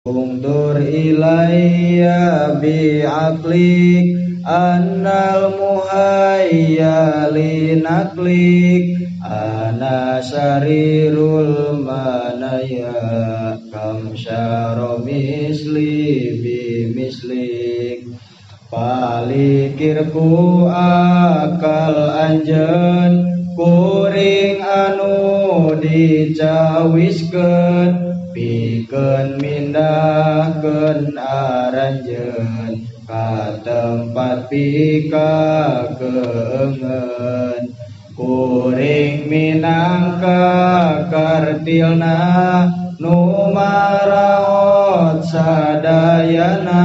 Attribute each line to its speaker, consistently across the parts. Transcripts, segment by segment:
Speaker 1: Undur ilayya bi'aqlik annal muhayya linaklik ana syarirul manaya kam syara misli bimislik palikirku akal anjen kuring anu dicawiskeun pikeun mindahkeun aranjeun ka tempat pika keungeun kuring minangka kartilna nu maraot sadayana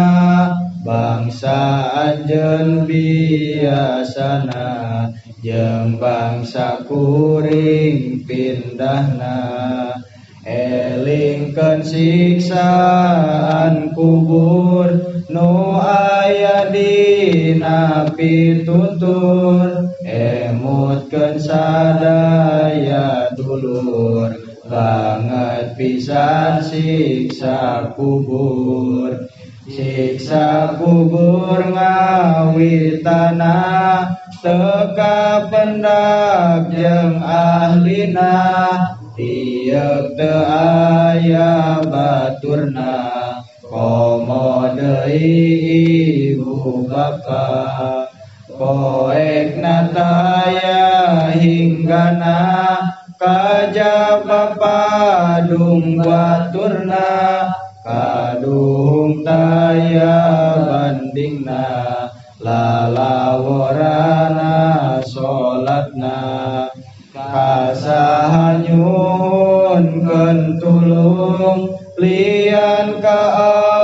Speaker 1: bangsa anjeun biasana jeung bangsa kuring pindahna elingkeun siksaan kubur nu aya dina pitutur emutkeun sadaya dulur banget pisan siksa kubur ngawitana teka pendak jeung ahlina tiep teu aya baturna komo deui ibu bapa poekna taya hinggana kajaba padung baturna kadung taya bandingna lalaworana sholatna kasahanyunkeun tulung lian ka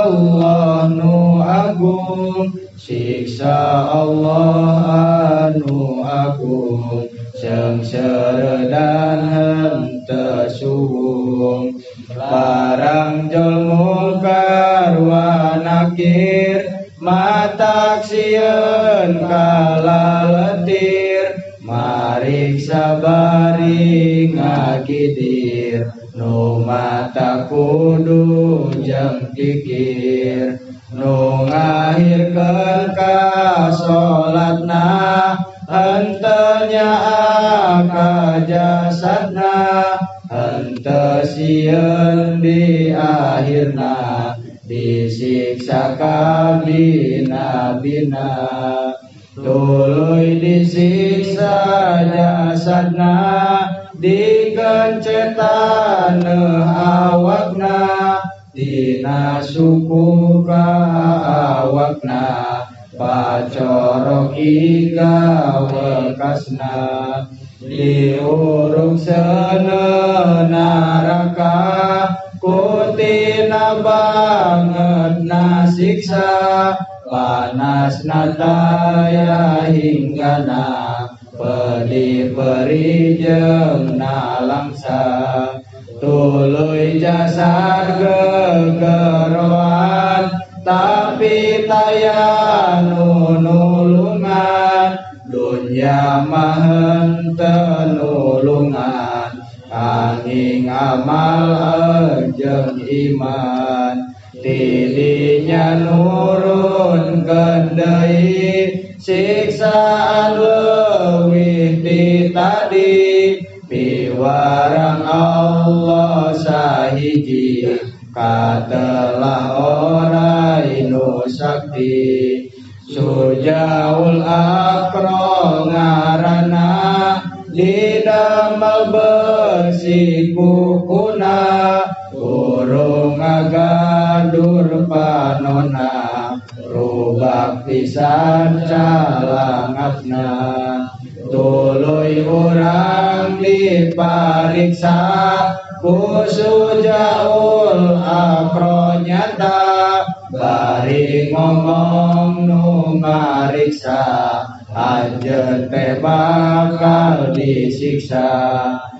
Speaker 1: Allah nu agung siksa Allah anu agung jeung seuredan henteu suwung barang jalmu karwa nakir mataksieun kalaletir marik sabari ngagidir nu mata kudu jeung pikir nu ngahirkeun ka sholatna henteu nyaaka jasadna henteu sieun di akhirna disiksa ka bina-bina tuluy disiksa jasadna digencetan awakna dina suku ka awakna pacorok iga wekasna diurung seuneu naraka kutina bangetna siksa panasna taya hinggana pedih perih jeung nalangsa tuluy jasad gegeroan tapi taya nulungan dunya mah henteu nulungan anging amal jeung iman tidinya nurunkeun deui siksaan leuwih ti tadi piwarang Allah sahiji katelah ora inu sakti sujaul akro ngaranna didamel besi kukuna urung ngagadur panona rubak pisan calangatna tuluy urang dipariksa ku sujaul akro nyata bari ngomong nu mariksa anjeun teh bakal disiksa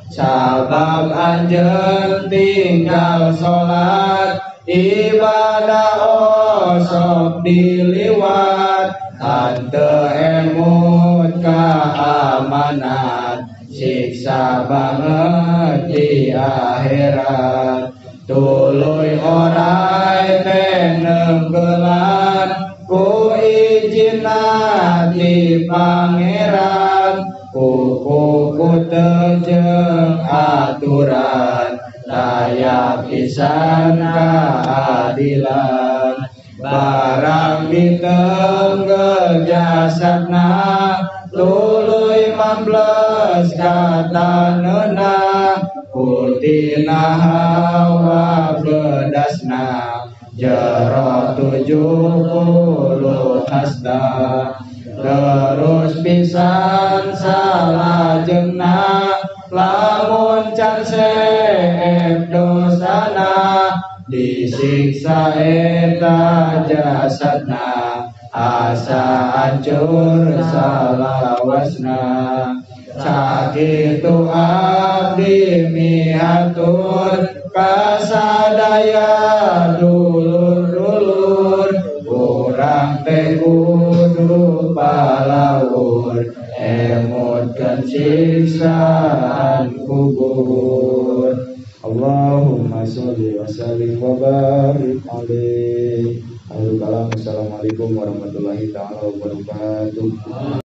Speaker 1: sabab anjeun tinggal sholat ibadah osok diliwat hanteu emut ka amanat siksa banget di akhirat tuluy orai pengadilan barang ditenggel jasadna tuluy 15 katanena kutina hawa bedasna jero 70 hasta terus pisan salajengna lamun can seep dosana disiksa eta jasadna asa hancur salawasna sakitu abdi mihatur kasadaya dulur-dulur urang teh kudu palaur emutkeun siksaan kubur. Allahumma sholli wa sallim wa barik alaihi. Assalamualaikum warahmatullahi taala wabarakatuh.